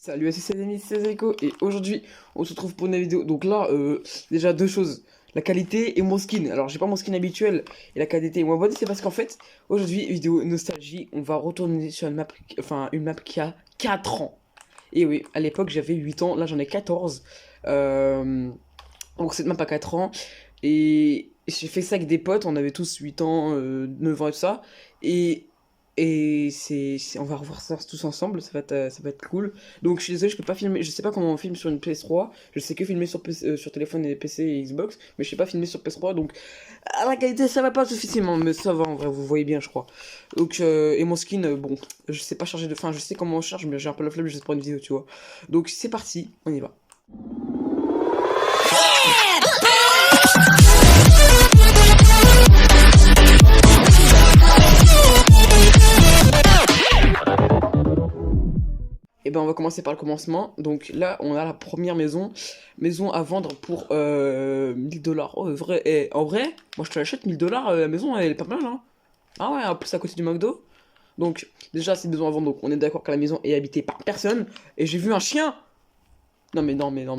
Salut à tous les amis, c'est Zaiko et aujourd'hui on se retrouve pour une vidéo. Donc là, déjà deux choses, la qualité et mon skin. Alors j'ai pas mon skin habituel et la qualité est moins bonne, c'est parce qu'en fait, aujourd'hui, vidéo nostalgie, on va retourner sur une map qui a 4 ans. Et oui, à l'époque j'avais 8 ans, là j'en ai 14. Euh, donc cette map a 4 ans et j'ai fait ça avec des potes, on avait tous 8 ans, 9 ans et tout ça. Et on va revoir ça tous ensemble, ça va être cool. Donc je suis désolé, je peux pas filmer, je sais pas comment on filme sur une PS3, je sais que filmer sur, sur téléphone et PC et Xbox, mais je sais pas filmer sur PS3, donc la qualité ça va pas suffisamment, mais ça va en vrai, vous voyez bien je crois. Donc, et mon skin, bon, je sais pas charger de, enfin je sais comment on charge, mais j'ai un peu la flemme juste pour une vidéo, tu vois. Donc c'est parti, on y va. Et ben on va commencer par le commencement. Donc là on a la première maison à vendre pour 1000 $. Oh vrai, en vrai, moi je te l'achète 1000 $, la maison elle est pas mal hein. Ah ouais, en plus à côté du McDo. Donc déjà c'est une maison à vendre, donc on est d'accord que la maison est habitée par personne. Et j'ai vu un chien. Non mais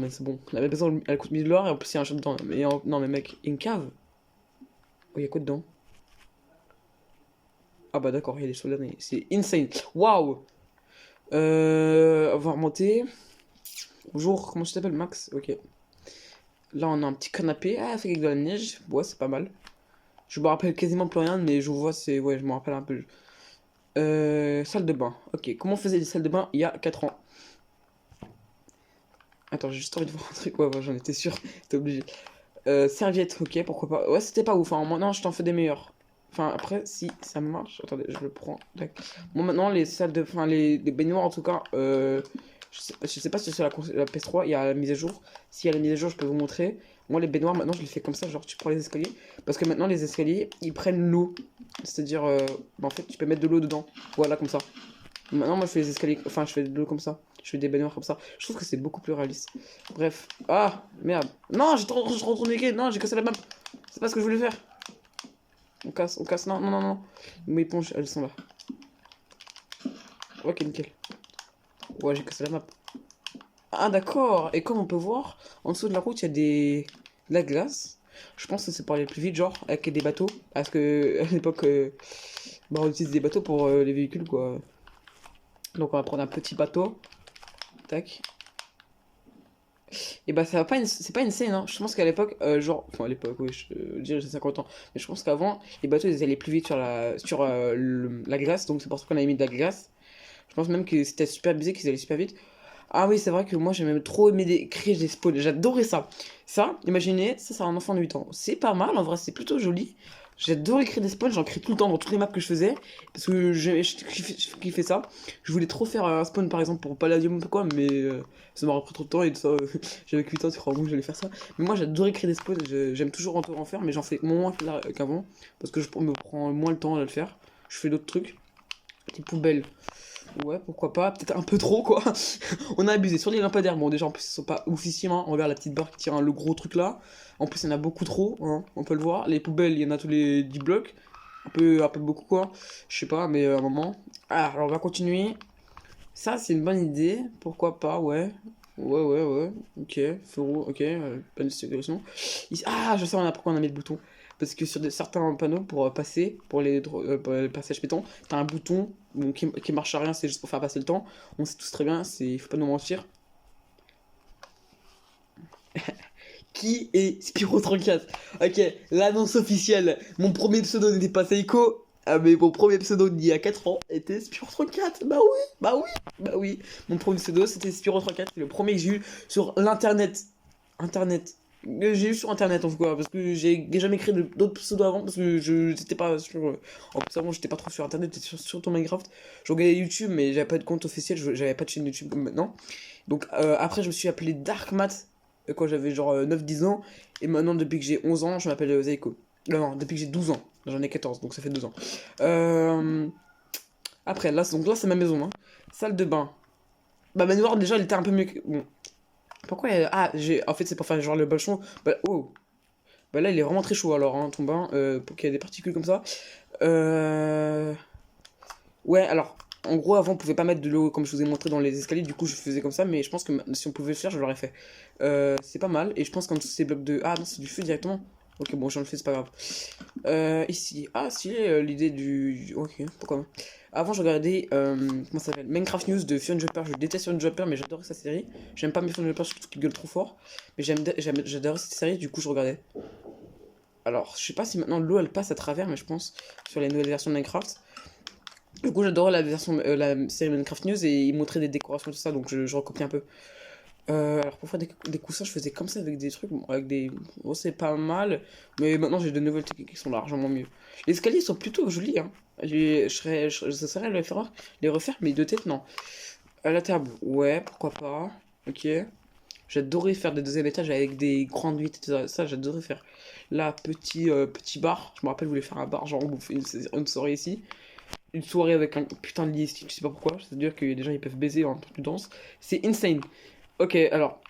c'est bon. La maison elle coûte 1000 $ et en plus il y a un chat dedans. Non mais mec, une cave. Oh y'a quoi dedans? Ah bah d'accord, il y a des soldats. C'est insane. Waouh. On va remonter. Bonjour, comment tu t'appelles, Max? Ok. Là, on a un petit canapé. Ah, fait avec de la neige. Ouais, c'est pas mal. Je me rappelle quasiment plus rien, mais je vois, c'est. Ouais, je me rappelle un peu. Salle de bain. Ok, comment on faisait les salles de bain il y a 4 ans? Attends, j'ai juste envie de voir un truc. Ouais, j'en étais sûr. C'était obligé. Serviette, ok, pourquoi pas. Ouais, c'était pas ouf. Hein. Maintenant, je t'en fais des meilleurs. Enfin, après, si ça marche. Attendez, je le prends. Tac. Bon, maintenant, les salles de. Enfin, les baignoires, en tout cas. Je sais pas si sur la PS3 il y a la mise à jour. S'il y a la mise à jour, je peux vous montrer. Moi, les baignoires, maintenant, je les fais comme ça. Genre, tu prends les escaliers. Parce que maintenant, les escaliers, ils prennent l'eau. C'est-à-dire, bah, en fait, tu peux mettre de l'eau dedans. Voilà, comme ça. Maintenant, moi, je fais les escaliers. Enfin, je fais de l'eau comme ça. Je fais des baignoires comme ça. Je trouve que c'est beaucoup plus réaliste. Bref. Ah, merde. Non, je retourné. Non, j'ai cassé la map. C'est pas ce que je voulais faire. On casse. Non, non, non, non. Mes éponges, elles sont là. Ok, nickel. Ouais, j'ai cassé la map. Ah d'accord, et comme on peut voir, en dessous de la route, il y a de la glace. Je pense que c'est pour aller plus vite, genre, avec des bateaux. Parce que, à l'époque, bah, on utilise des bateaux pour les véhicules, quoi. Donc on va prendre un petit bateau. Tac. Et bah ça va pas, c'est pas une scène, hein. Je pense qu'à l'époque, genre, enfin à l'époque, oui, je dirais j'ai 50 ans. Mais je pense qu'avant, les bateaux, ils allaient plus vite sur la glace. Donc c'est pour ça qu'on avait mis de la glace. Je pense même que c'était super bizarre qu'ils allaient super vite. Ah oui, c'est vrai que moi j'ai même trop aimé créer des spawns, j'adorais ça. Ça, imaginez, ça c'est un enfant de 8 ans. C'est pas mal, en vrai c'est plutôt joli. J'adorais créer des spawns, j'en crée tout le temps dans toutes les maps que je faisais. Parce que je kiffais ça. Je voulais trop faire un spawn par exemple pour Palladium ou quoi, mais ça m'aurait pris trop de temps et tout ça. J'avais que 8 ans, tu crois que j'allais faire ça. Mais moi j'adorais créer des spawns, j'aime toujours en faire, mais j'en fais moins qu'avant. Parce que je me prends moins le temps à le faire. Je fais d'autres trucs. Des poubelles. Ouais, pourquoi pas, peut-être un peu trop quoi. On a abusé sur les lampadaires. Bon, déjà en plus, ils sont pas oufissime. Hein. On regarde la petite barre qui tient le gros truc là. En plus, il y en a beaucoup trop, hein. On peut le voir. Les poubelles, il y en a tous les 10 blocs. Un peu beaucoup quoi. Je sais pas, mais à un moment. Ah, alors on va continuer. Ça, c'est une bonne idée. Pourquoi pas, ouais. Ouais. Ok, feu ok. Panneau de sécurisation. Ah, je sais pourquoi on a mis le bouton. Parce que sur certains panneaux, pour passer, pour le passage piéton, t'as un bouton bon, qui marche à rien, c'est juste pour faire passer le temps. On sait tous très bien, il faut pas nous mentir. Qui est Spyro34? Ok, l'annonce officielle. Mon premier pseudo n'était pas Seiko. Ah mais mon premier pseudo d'il y a 4 ans était Spyro34. Bah oui. Mon premier pseudo c'était Spyro34. C'est le premier que j'ai eu sur l'internet. Internet. J'ai eu sur internet en tout cas. Parce que j'ai jamais créé d'autres pseudos avant. Parce que je n'étais pas sur. En plus avant j'étais pas trop sur internet. J'étais sur Minecraft. Je regardais YouTube mais j'avais pas de compte officiel. J'avais pas de chaîne YouTube comme maintenant. Donc après je me suis appelé Darkmat quand j'avais genre 9-10 ans. Et maintenant, depuis que j'ai 11 ans, je m'appelle Zaiko. Non, depuis que j'ai 12 ans. J'en ai 14, donc ça fait 2 ans. Euh... Après, là, donc là, c'est ma maison. Hein. Salle de bain. Bah, ma noire, déjà, elle était un peu mieux que. Bon. Pourquoi elle... Ah, en fait, c'est pour faire genre le balchon. Bah, oh. Bah, là, il est vraiment très chaud alors, hein, ton bain. Pour qu'il y ait des particules comme ça. Ouais, alors. En gros, avant, on pouvait pas mettre de l'eau comme je vous ai montré dans les escaliers, du coup, je faisais comme ça, mais je pense que si on pouvait le faire, je l'aurais fait. C'est pas mal, et je pense qu'en dessous, c'est blocs de. Ah non, c'est du feu directement. Ok, bon, j'en le fais, c'est pas grave. Ici. Ah, si, l'idée du. Ok, pourquoi pas. Avant, je regardais. Comment ça s'appelle Minecraft News de Fun Jumper. Je déteste Fun Jumper, mais j'adorais sa série. J'aime pas mes Fun Jumper, surtout qu'il gueule trop fort. Mais j'adorais cette série, du coup, je regardais. Alors, je sais pas si maintenant l'eau elle passe à travers, mais je pense sur les nouvelles versions de Minecraft. Du coup, j'adorais la version, la série Minecraft News et ils montraient des décorations et tout ça, donc je recopie un peu. Alors, pour faire des coussins, je faisais comme ça avec des trucs, bon, avec des. Bon, c'est pas mal, mais maintenant j'ai de nouvelles techniques qui sont largement mieux. Les escaliers sont plutôt jolis, hein. Ça serait les refaire, mais de tête, non. À la table, ouais, pourquoi pas. Ok. J'adorais faire des deuxième étages avec des grandes vitres, et tout ça, j'adorais faire. Là, petit bar, je me rappelle, je voulais faire un bar, genre on fait une soirée ici. Une soirée avec un putain de lit ici, je sais pas pourquoi, c'est-à-dire que des gens ils peuvent baiser en temps de danse. C'est insane. Ok, alors,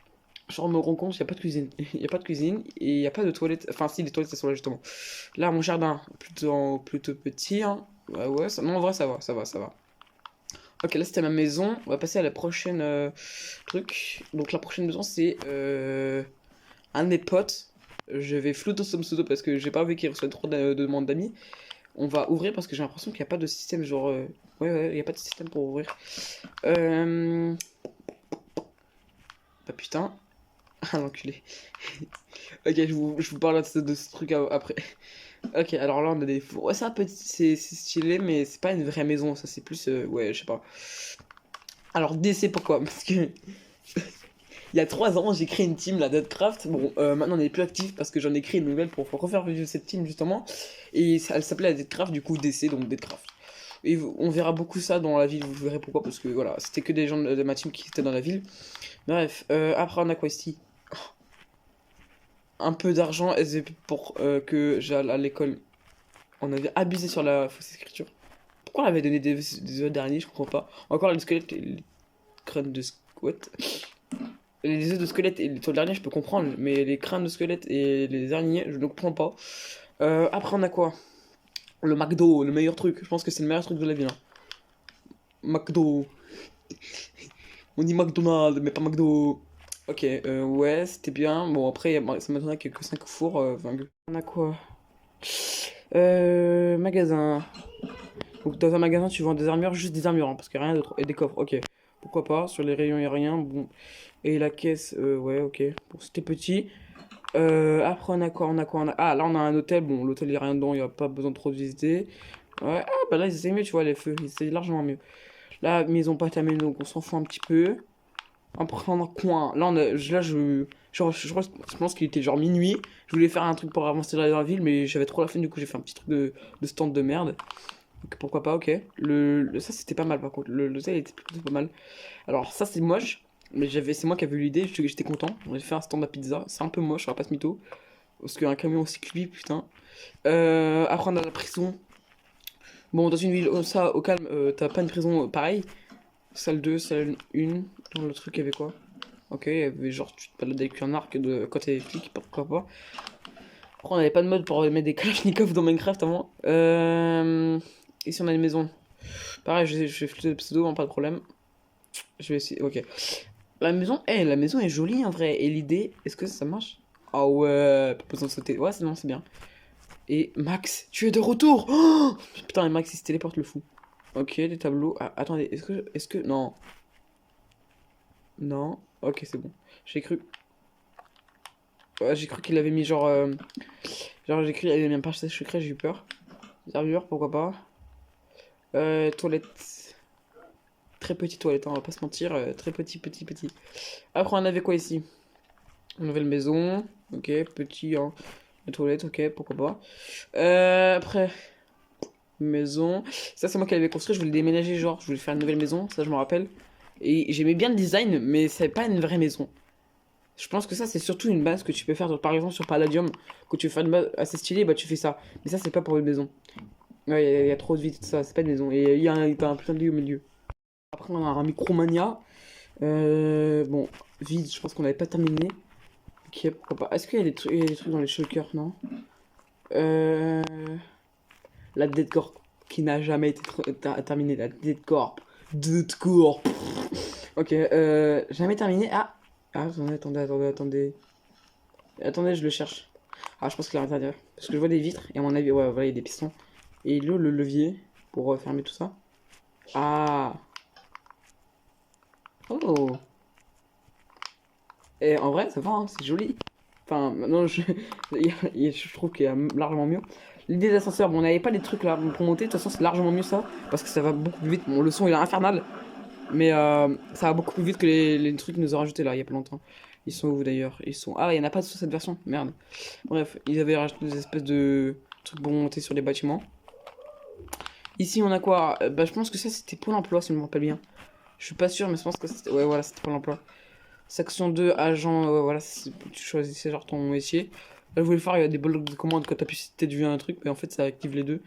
je me rends compte, il n'y a pas de cuisine. Il n'y a pas de cuisine et il n'y a pas de toilettes. Enfin, si, les toilettes, elles sont là justement. Là, mon jardin, plutôt petit. Hein. Ouais, non, en vrai, ça va, ça va, ça va. Ok, là, c'était ma maison. On va passer à la prochaine truc. Donc, la prochaine maison, c'est un de mes potes. Je vais flouter son pseudo parce que j'ai pas envie qu'il reçoive trop de demandes d'amis. On va ouvrir parce que j'ai l'impression qu'il n'y a pas de système, genre. Ouais, il n'y a pas de système pour ouvrir. Bah putain. Ah l'enculé. Ok, je vous parle de ce truc après. Ok, alors là on a des fours. Ouais, c'est stylé, mais c'est pas une vraie maison, ça c'est plus. Ouais, je sais pas. Alors DC pourquoi? Parce que il y a 3 ans j'ai créé une team, la Deadcraft. Bon, maintenant on est plus actif parce que j'en ai créé une nouvelle pour refaire vivre cette team justement. Et elle s'appelait la Deadcraft, du coup DC, donc Deadcraft. Et on verra beaucoup ça dans la ville, vous verrez pourquoi, parce que voilà, c'était que des gens de ma team qui étaient dans la ville. Bref, après on a quoi ici? Un peu d'argent pour que j'aille à l'école. On avait abusé sur la fausse écriture. Pourquoi on avait donné des œufs derniers, je comprends pas. Encore les squelettes et les crânes de squelette. Les œufs de squelette et les toiles derniers, je peux comprendre, mais les crânes de squelette et les araignées, je ne comprends pas. Après, on a quoi? Le McDo, le meilleur truc. Je pense que c'est le meilleur truc de la ville. Hein. McDo. On dit McDonald's, mais pas McDo. Ok, ouais, c'était bien. Bon, après, ça m'étonnerait qu'il y ait que 5 fours. On a quoi? Magasin. Donc, dans un magasin, tu vends des armures, juste des armures, hein, parce qu'il n'y a rien d'autre. Et des coffres, ok. Pourquoi pas? Sur les rayons, il n'y a rien. Bon. Et la caisse, ouais, ok. Bon, c'était petit. Après, on a quoi? Ah, là, on a un hôtel. Bon, l'hôtel, il n'y a rien dedans, il n'y a pas besoin de trop de visiter. Ouais, ah, bah là, c'est mieux, tu vois, les feux. C'est largement mieux. Là, maison pas terminée, donc on s'en fout un petit peu. Après, on a coin. Là, je pense qu'il était genre minuit. Je voulais faire un truc pour avancer dans la ville, mais j'avais trop la flemme, du coup, j'ai fait un petit truc de stand de merde. Donc, pourquoi pas, ok. Ça, c'était pas mal, par contre. L'hôtel était plutôt pas mal. Alors, ça, c'est moche. Mais c'est moi qui avais eu l'idée, j'étais content. J'ai fait un stand à pizza. C'est un peu moche, on va pas se mytho. Parce qu'un camion aussi cuit, putain. Après, on a la prison. Bon, dans une ville ça, au calme, t'as pas une prison pareille. Salle 2, salle 1. Dans le truc, il y avait quoi? Ok, il y avait genre, tu te balades avec un arc de quand t'es flic, pourquoi pas. Après, on avait pas de mode pour mettre des Kalachnikov dans Minecraft avant. Et si on a une maison? Pareil, je vais flouter le pseudo, hein, pas de problème. Je vais essayer, ok. La maison est jolie en vrai. Et l'idée, est-ce que ça marche? Ah ouais, pas besoin de sauter. Ouais, non, c'est bien. Et Max, tu es de retour! Oh putain, et Max, il se téléporte le fou. Ok, des tableaux. Ah, attendez, est-ce que. Non. Non. Ok, c'est bon. J'ai cru. Ouais, j'ai cru qu'il avait mis genre. Genre, j'ai cru qu'il avait mis un passage secret, j'ai eu peur. Servure, pourquoi pas. Toilette. Très petite toilette, hein, on va pas se mentir. Très petit. Après, on avait quoi ici? Une nouvelle maison. Ok, petit, hein. Les toilettes, ok, pourquoi pas. Après, maison. Ça, c'est moi qui l'avais construit. Je voulais déménager, genre, je voulais faire une nouvelle maison. Ça, je me rappelle. Et j'aimais bien le design, mais c'est pas une vraie maison. Je pense que ça, c'est surtout une base que tu peux faire. Par exemple, sur Palladium, quand tu veux faire une base assez stylée, bah tu fais ça. Mais ça, c'est pas pour une maison. Ouais, il y a trop de vide, tout ça. C'est pas une maison. Et t'as un putain de lit au milieu. Après, on a un Micromania. Bon, vide, je pense qu'on n'avait pas terminé. Ok, pourquoi pas. Est-ce qu'il y a des trucs dans les shulkers, non? Euh... La Dead Corp qui n'a jamais été terminée. La Dead Corp. De cours. Ok, jamais terminé. Ah, attendez. Attendez, je le cherche. Ah, je pense qu'il est à l'intérieur. Parce que je vois des vitres, et à mon avis, ouais, voilà, il y a des pistons. Et là, le levier pour fermer tout ça. Ah. Oh. Et en vrai, ça va, hein, c'est joli. Enfin, maintenant, je trouve qu'il y a largement mieux. L'idée d'ascenseur, bon, on n'avait pas les trucs là pour monter. De toute façon, c'est largement mieux ça. Parce que ça va beaucoup plus vite. Bon, le son, il est infernal. Mais ça va beaucoup plus vite que les trucs qu'ils nous ont rajoutés là, il y a pas longtemps. Ils sont où d'ailleurs? Ils sont... Ah, il n'y en a pas sur cette version. Merde. Bref, ils avaient rajouté des espèces de trucs pour monter sur les bâtiments. Ici, on a quoi? Bah, je pense que ça, c'était Pôle emploi, si je me rappelle bien. Je suis pas sûr, mais je pense que c'était... Ouais, voilà, c'était Pôle emploi. Section 2, agent, voilà, tu choisissais genre ton métier. Là, je voulais faire, il y a des blocs de commande quand t'appuies sur peut-être vu un truc, mais en fait, ça active les deux.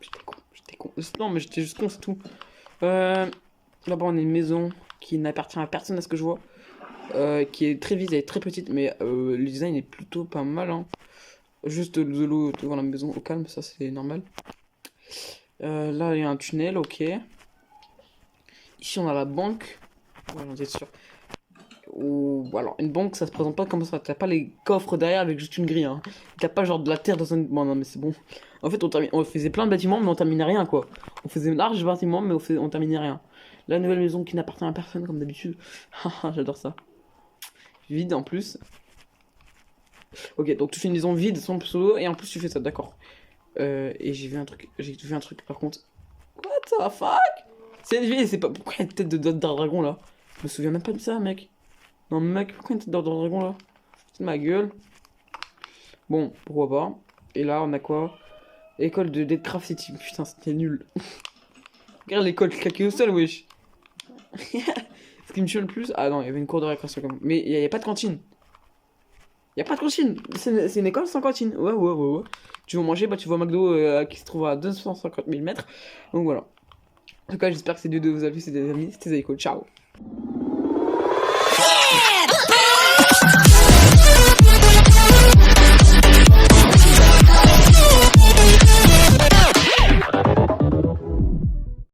J'étais con. Non, mais j'étais juste con, c'est tout. Là-bas, on a une maison qui n'appartient à personne à ce que je vois. Qui est très vide, elle est très petite, mais le design est plutôt pas mal. Hein. Juste de l'eau devant la maison au calme, ça c'est normal. Là, il y a un tunnel, ok. Ici, on a la banque. Ouais, j'en étais sûr. Ou alors, une banque, ça se présente pas comme ça. T'as pas les coffres derrière avec juste une grille. Hein. T'as pas genre de la terre dans un. Bon, non, mais c'est bon. En fait, on faisait plein de bâtiments, mais on terminait rien, quoi. On faisait un large bâtiment, mais on terminait rien. La nouvelle maison qui n'appartient à personne, comme d'habitude. J'adore ça. Vide en plus. Ok, donc tu fais une maison vide sans pseudo et en plus tu fais ça, d'accord. Et j'ai vu un truc par contre. What the fuck? C'est une vie, c'est pas. Pourquoi il y a une tête de dragon là? Je me souviens même pas de ça, mec. Non, mec, pourquoi il y a une tête de dragon là? C'est ma gueule. Bon, pourquoi pas. Et là, on a quoi? École de Deadcraft City. Putain, c'était nul. Regarde l'école claquée au sol, wesh. Ce qui me tue le plus. Ah non, il y avait une cour de récréation quand même. Mais il y a pas de cantine. Y a pas de cantine. C'est une école sans cantine. Ouais. Tu veux manger, bah tu vas au McDo qui se trouve à 250 000 mètres. Donc voilà. En tout cas, j'espère que ces vidéos vous a plu. C'était des amis. C'était Zaiko. Ciao.